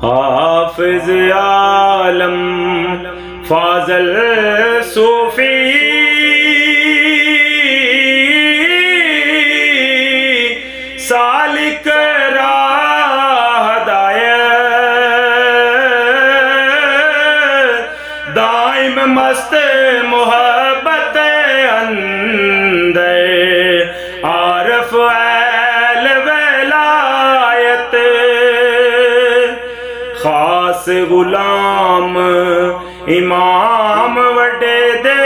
हाफिज आलम फाजल सूफी सालिक राह हिदायत दाइम मस्त मोहब्बत अंदर आरफ ऐल वलायत खास गुलाम इमाम वड्डे दे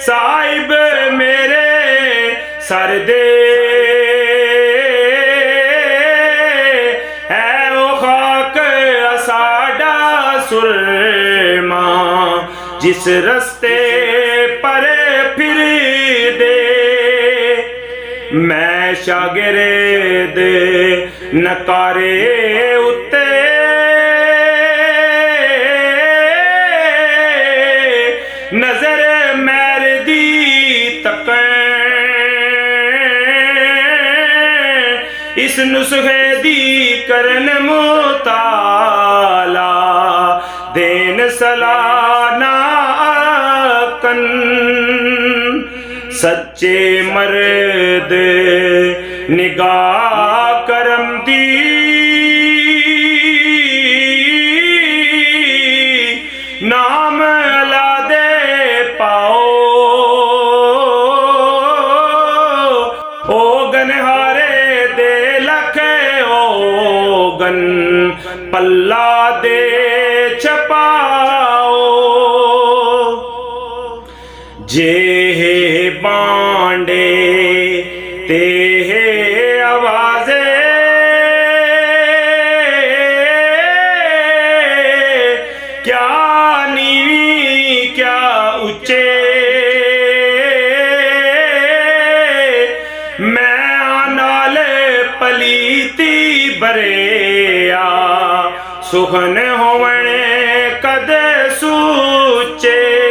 साहिब मेरे सर दे है ओ खाक असाडा सुरमा जिस रस्ते पर फिर दे मैं शागिर्द नकारे उत्ते नजर मैर दी तकन इस नुस्खे दी करन मुताला देन सलाना कन सच्चे मर्द निगाह करम दी नाम अला दे पाओ ओ गनहारे दे लखे ओ गन पल्ला दे छपाओ जे बांडे ते आवाजे क्या नीवी क्या ऊंचे मैं नाल पलीती बरेया सुखन होवने कद सूचे